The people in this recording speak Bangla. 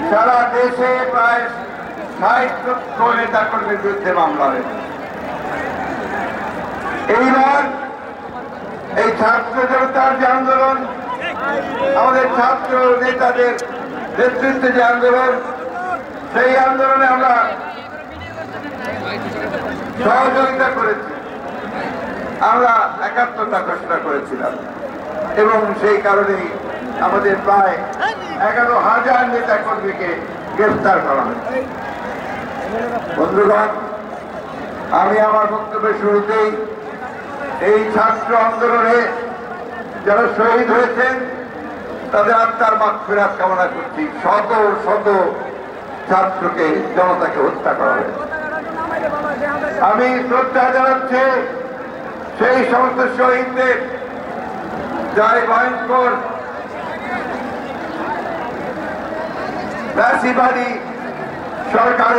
সারা দেশে প্রায় ৬০ নেতাকর্মীর বিরুদ্ধে মামলা হয়েছে। এইবার এই ছাত্র জনতার যে আন্দোলন, আমাদের ছাত্র নেতাদের নেতৃত্বে যে আন্দোলন, সেই আন্দোলনে আমরা সহযোগিতা করেছি, আমরা একাত্মতা ঘোষণা করেছিলাম এবং সেই কারণেই আমাদের প্রায় ১১,০০০ নেতা কর্মীকে গ্রেফতার করা হয়েছে। বন্ধুগণ, আমি আমার বক্তব্যের শুরুতেই এই ছাত্র আন্দোলনে যারা শহীদ হয়েছেন তাদের আত্মার মাগফিরাত কামনা করছি। শত শত ছাত্রকে, জনতাকে হত্যা করা হয়েছে। আমি শ্রদ্ধা জানাচ্ছি সেই সমস্ত শহীদদের যারা ভয়ঙ্কর ফ্যাসিবাদী সরকারের